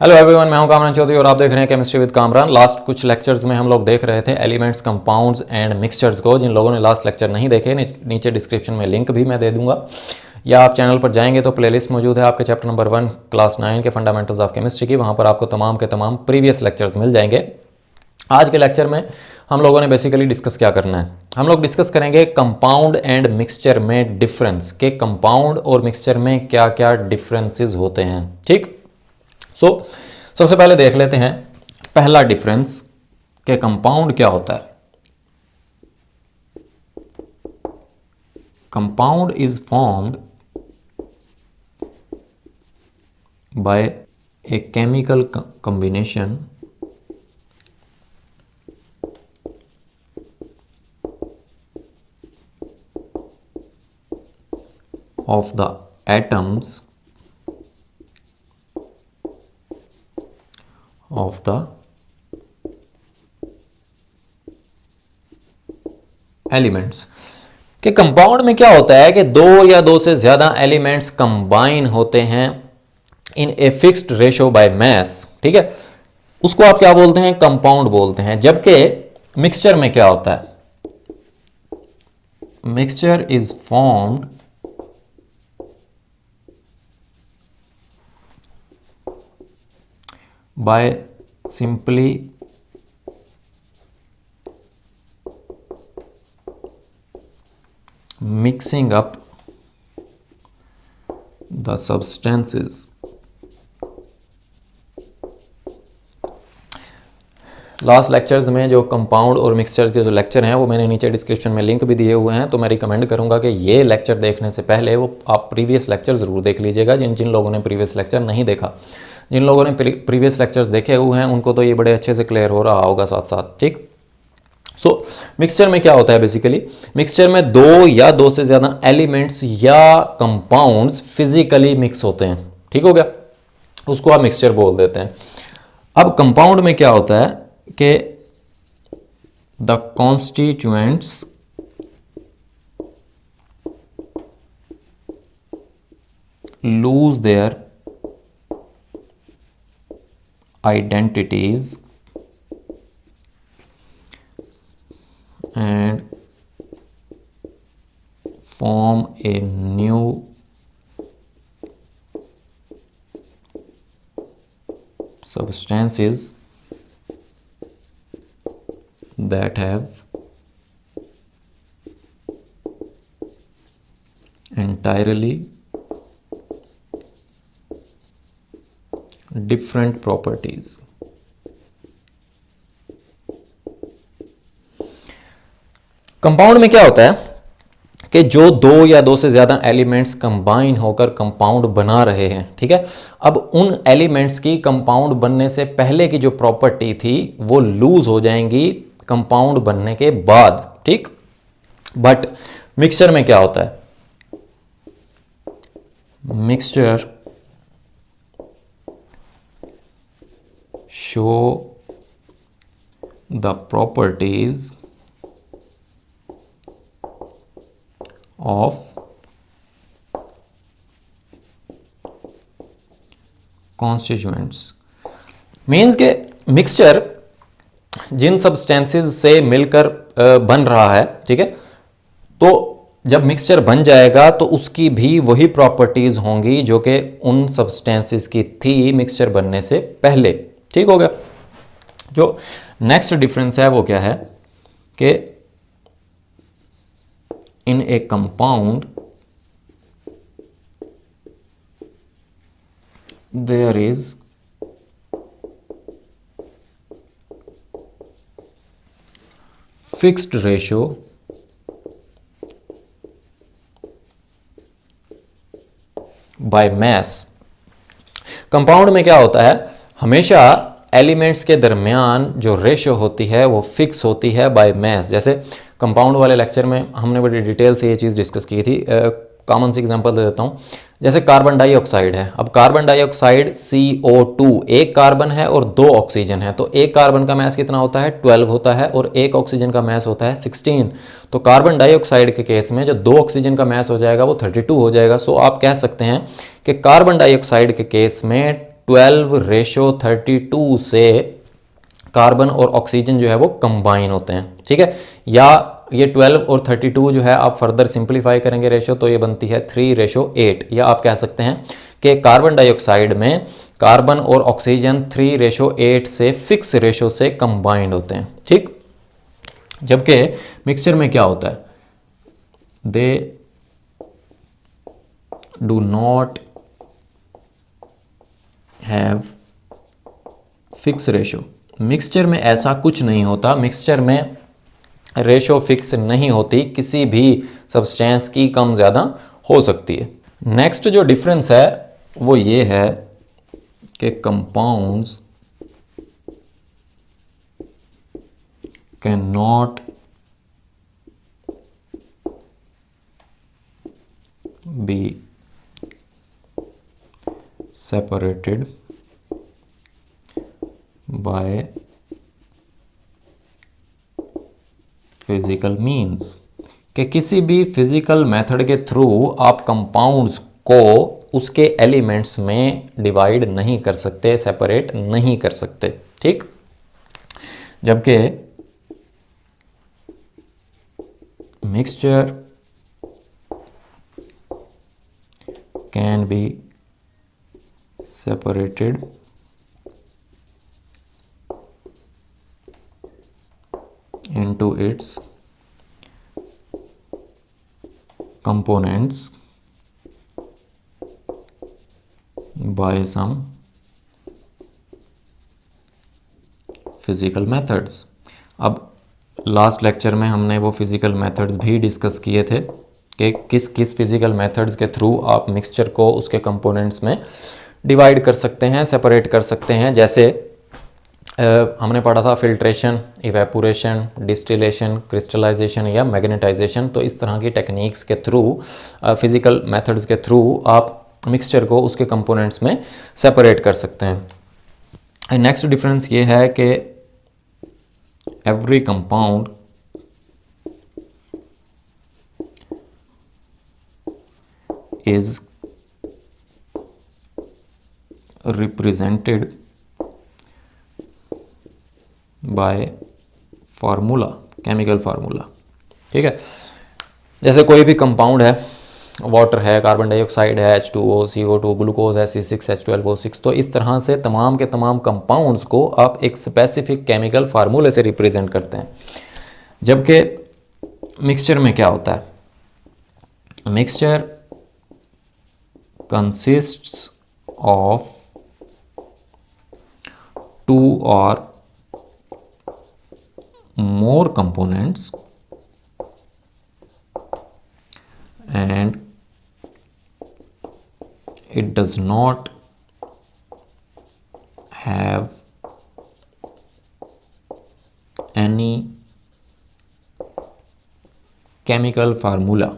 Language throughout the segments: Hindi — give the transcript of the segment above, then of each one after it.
हेलो एवरीवन, मैं हूं कामरान चौधरी और आप देख रहे हैं केमिस्ट्री विद कामरान। लास्ट कुछ लेक्चर्स में हम लोग देख रहे the elements, compounds and mixtures को। जिन लोगों ने लास्ट लेक्चर नहीं देखे, नीचे डिस्क्रिप्शन में लिंक भी मैं दे दूंगा, या आप चैनल पर जाएंगे तो प्लेलिस्ट मौजूद है आपके चैप्टर नंबर 1 क्लास 9 के फंडामेंटल्स ऑफ केमिस्ट्री की। वहाँ पर आपको तमाम के तमाम प्रीवियस लेक्चर्स मिल जाएंगे। आज के लेक्चर में हम लोगों ने बेसिकली डिस्कस क्या करना है, हम लोग डिस्कस करेंगे कंपाउंड एंड मिक्सचर में डिफरेंस, के कंपाउंड और मिक्सचर में क्या क्या डिफरेंसेस होते हैं। ठीक, सबसे पहले देख लेते हैं पहला डिफरेंस के कंपाउंड क्या होता है। Compound is formed by a chemical combination of the atoms of the elements. कि कंपाउंड में क्या होता है कि दो या दो से ज्यादा एलिमेंट्स कंबाइन होते हैं in a fixed ratio by mass. ठीक है, उसको आप क्या बोलते हैं, कंपाउंड बोलते हैं। जबकि मिक्सचर में क्या होता है, mixture is formed by simply mixing up the substances। Last lectures में जो कंपाउंड और मिक्सचर्स के जो लेक्चर हैं वो मैंने नीचे डिस्क्रिप्शन में लिंक भी दिए हुए हैं, तो मैं रिकमेंड करूंगा कि ये लेक्चर देखने से पहले वो आप प्रीवियस लेक्चर ज़रूर देख लीजिएगा। जिन लोगों ने प्रीवियस लेक्चर नहीं देखा, जिन लोगों ने प्रीवियस लेक्चर्स देखे हुए हैं उनको तो ये बड़े अच्छे से क्लियर हो रहा होगा साथ साथ। ठीक, मिक्सचर में क्या होता है, बेसिकली मिक्सचर में दो या दो से ज़्यादा एलिमेंट्स या कंपाउंड्स फिजिकली मिक्स होते हैं। ठीक हो गया, उसको आप मिक्सचर बोल देते हैं। अब कंपाउंड में क्या होता है कि the constituents lose their identities and form a new substances that have entirely different properties. Compound में क्या होता है कि जो दो या दो से ज्यादा एलिमेंट्स कंबाइन होकर कंपाउंड बना रहे हैं। ठीक है, अब उन एलिमेंट्स की कंपाउंड बनने से पहले की जो प्रॉपर्टी थी वो लूज हो जाएंगी कंपाउंड बनने के बाद। ठीक, बट मिक्सचर में क्या होता है, mixture show the properties of constituents। Means के मिक्सचर जिन सब्सटेंसेस से मिलकर बन रहा है, ठीक है, तो जब मिक्सचर बन जाएगा तो उसकी भी वही प्रॉपर्टीज होंगी जो कि उन सब्सटेंसेस की थी मिक्सचर बनने से पहले। ठीक हो गया। जो नेक्स्ट डिफरेंस है वो क्या है कि in a compound there is fixed ratio by mass. Compound में क्या होता है, हमेशा एलिमेंट्स के दरमियान जो रेशो होती है वो फिक्स होती है बाय मैस। जैसे कंपाउंड वाले लेक्चर में हमने बड़ी डिटेल से ये चीज़ डिस्कस की थी। कॉमन सी एग्जांपल दे देता हूँ, जैसे कार्बन डाइऑक्साइड है। अब कार्बन डाइऑक्साइड CO2, एक कार्बन है और दो ऑक्सीजन है, तो एक कार्बन का मैस कितना होता है, 12 होता है, और एक ऑक्सीजन का मैस होता है 16। तो कार्बन डाइऑक्साइड के केस में जो दो ऑक्सीजन का मैस हो जाएगा वो 32 हो जाएगा। सो आप कह सकते हैं कि कार्बन डाइऑक्साइड के केस में 12:32 से कार्बन और ऑक्सीजन जो है वो कंबाइन होते हैं, ठीक है। या ये 12 और 32 जो है आप फर्दर सिंप्लीफाई करेंगे रेशो तो ये बनती है 3:8। या आप कह सकते हैं कि कार्बन डाइऑक्साइड में कार्बन और ऑक्सीजन 3:8 से फिक्स रेशो से कंबाइंड होते हैं, ठीक। जबकि मिक्सचर में क्या होता है, they do not have fix ratio. Mixture में ऐसा कुछ नहीं होता, मिक्सचर में रेशो फिक्स नहीं होती, किसी भी सब्सटेंस की कम ज़्यादा हो सकती है। नेक्स्ट जो डिफरेंस है वो ये है कि compounds can not be separated by physical means, कि किसी भी फिजिकल मेथड के थ्रू आप कंपाउंड्स को उसके एलिमेंट्स में डिवाइड नहीं कर सकते, सेपरेट नहीं कर सकते, ठीक। जबकि mixture can be separated into its components by some physical methods। अब लास्ट लेक्चर में हमने वो फिज़िकल मेथड्स भी डिस्कस किए थे कि किस किस फिज़िकल मेथड्स के थ्रू आप मिक्सचर को उसके कंपोनेंट्स में डिवाइड कर सकते हैं, सेपरेट कर सकते हैं। जैसे हमने पढ़ा था फिल्ट्रेशन, इवेपोरेशन, डिस्टिलेशन, क्रिस्टलाइजेशन या मैग्नेटाइजेशन। तो इस तरह की टेक्निक्स के थ्रू, फिज़िकल मेथड्स के थ्रू आप मिक्सचर को उसके कंपोनेंट्स में सेपरेट कर सकते हैं। नेक्स्ट डिफरेंस ये है कि every compound is represented by formula, chemical formula, ठीक है। जैसे कोई भी कंपाउंड है, वाटर है, कार्बन डाइऑक्साइड है, H2O, CO2, ग्लूकोज है, C6, H12O6, तो इस तरह से तमाम के तमाम कंपाउंड्स को आप एक स्पेसिफिक केमिकल फार्मूले से रिप्रेजेंट करते हैं। जबकि मिक्सचर में क्या होता है, mixture consists of 2 or more components and it does not have any chemical formula।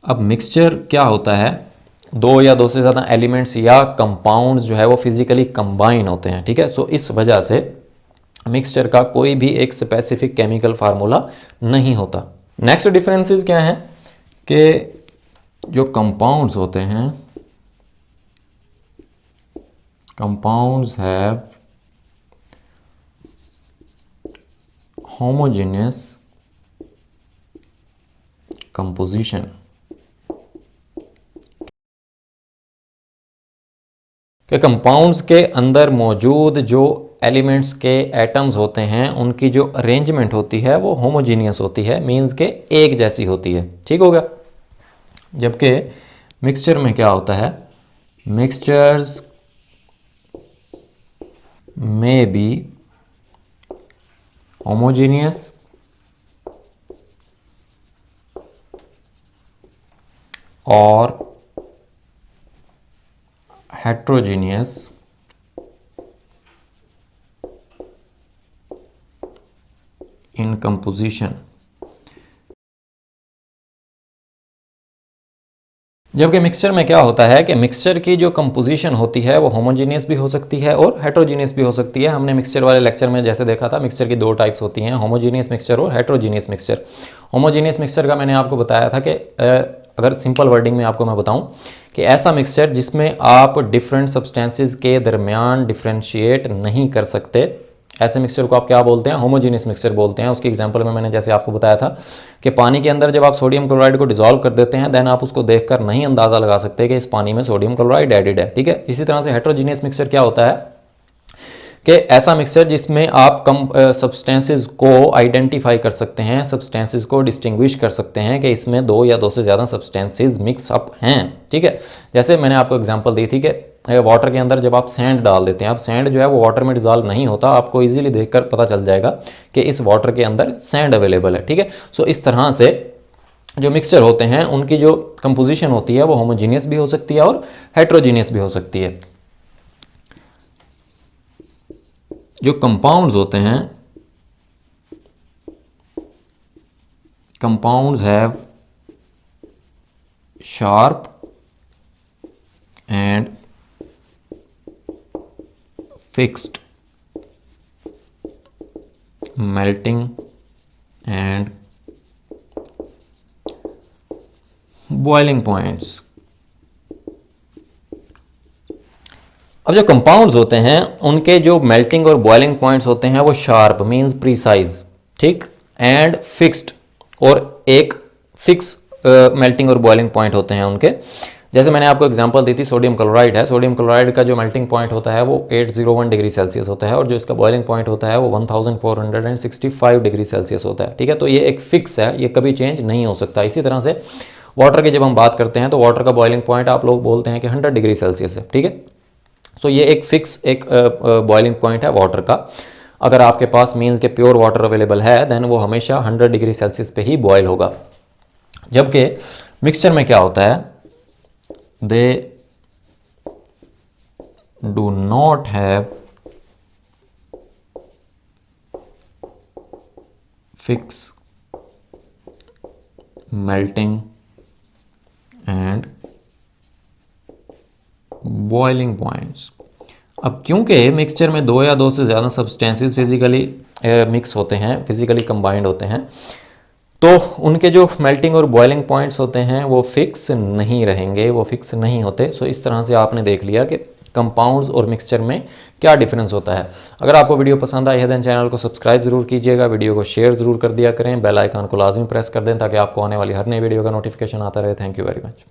अब मिक्सचर क्या होता है, 2 या 2 से ज़्यादा एलिमेंट्स या कंपाउंड्स जो है वो फिजिकली कंबाइन होते हैं, ठीक है। सो इस वजह से मिक्सचर का कोई भी एक स्पेसिफिक केमिकल फार्मूला नहीं होता। नेक्स्ट डिफरेंसेस क्या हैं कि जो कंपाउंड्स होते हैं, कंपाउंड्स हैव होमोजेनियस कंपोजिशन, कि कंपाउंड्स के अंदर मौजूद जो एलिमेंट्स के एटम्स होते हैं उनकी जो अरेंजमेंट होती है वो होमोजीनियस होती है, मींस के एक जैसी होती है, ठीक होगा। जबकि मिक्सचर में क्या होता है, मिक्सचर्स में बी होमोजीनियस और heterogeneous in composition। जबकि मिक्सचर में क्या होता है कि मिक्सचर की जो कंपोजिशन होती है वो होमोजीनियस भी हो सकती है और हेट्रोजीनियस भी हो सकती है। हमने मिक्सचर वाले लेक्चर में जैसे देखा था, मिक्सचर की 2 टाइप्स होती हैं, होमोजीनियस मिक्सचर और हेट्रोजीनियस मिक्सचर। होमोजीनियस मिक्सचर का मैंने आपको बताया था कि अगर सिंपल वर्डिंग में आपको मैं बताऊं कि ऐसा मिक्सचर जिसमें आप डिफरेंट सब्सटेंसेस के दरमियान डिफ्रेंशिएट नहीं कर सकते, ऐसे मिक्सचर को आप क्या बोलते हैं? होमोजीनियस मिक्सचर बोलते हैं। उसके एग्जांपल में मैंने जैसे आपको बताया था कि पानी के अंदर जब आप सोडियम क्लोराइड को डिसॉल्व कर देते हैं, देन आप उसको देखकर नहीं अंदाज़ा लगा सकते कि इस पानी में सोडियम क्लोराइड एडिड है, ठीक है। इसी तरह से हेट्रोजीनियस मिक्सचर क्या होता है कि ऐसा मिक्सचर जिसमें आप कम सब्सटेंसेस को आइडेंटिफाई कर सकते हैं, सब्सटेंसेस को डिस्टिंग्विश कर सकते हैं कि इसमें दो या दो से ज़्यादा सब्सटेंसेस मिक्स अप हैं, ठीक है। जैसे मैंने आपको एग्जांपल दी थी कि वाटर के अंदर जब आप सैंड डाल देते हैं, अब सैंड जो है वो वाटर में डिजॉल्व नहीं होता, आपको इजीली देखकर पता चल जाएगा कि इस वाटर के अंदर सैंड अवेलेबल है, ठीक है। सो इस तरह से जो मिक्सचर होते हैं उनकी जो कंपोजिशन होती है वो होमोजीनियस भी हो सकती है और हेट्रोजीनियस भी हो सकती है। जो कंपाउंड्स होते हैं, compounds have sharp and fixed melting and boiling points. अब जो कंपाउंड्स होते हैं उनके जो मेल्टिंग और बॉइलिंग पॉइंट्स होते हैं वो शार्प मींस प्रीसाइज, ठीक, एंड फिक्स्ड, और एक फिक्स मेल्टिंग और बॉइलिंग पॉइंट होते हैं उनके। जैसे मैंने आपको एग्जांपल दी थी, सोडियम क्लोराइड है, सोडियम क्लोराइड का जो मेल्टिंग पॉइंट होता है वो 801 डिग्री सेल्सियस होता है और जो इसका बॉइलिंग पॉइंट होता है वो 1465 डिग्री सेल्सियस होता है, ठीक है। तो ये एक फिक्स है, ये कभी चेंज नहीं हो सकता। इसी तरह से वाटर की जब हम बात करते हैं तो वाटर का बॉइलिंग पॉइंट आप लोग बोलते हैं कि 100 डिग्री सेल्सियस है, ठीक है। सो ये एक फिक्स एक बॉइलिंग पॉइंट है वाटर का। अगर आपके पास मीन्स के प्योर वाटर अवेलेबल है देन वो हमेशा 100 डिग्री सेल्सियस पे ही बॉयल होगा। जबकि मिक्सचर में क्या होता है, they do not have fix melting and boiling points. अब क्योंकि मिक्सचर में दो या दो से ज़्यादा सब्सटेंसेस फिजिकली मिक्स होते हैं, फिजिकली कंबाइंड होते हैं, तो उनके जो मेल्टिंग और बॉइलिंग पॉइंट्स होते हैं वो फिक्स नहीं रहेंगे, वो फिक्स नहीं होते। सो इस तरह से आपने देख लिया कि कंपाउंड्स और मिक्सचर में क्या डिफरेंस होता है। अगर आपको वीडियो पसंद आई है देन चैनल को सब्सक्राइब जरूर कीजिएगा, वीडियो को शेयर ज़रूर कर दिया करें, बेल आइकन को लाजमी प्रेस कर दें ताकि आपको आने वाली हर नई वीडियो का नोटिफिकेशन आता रहे। Thank you very much.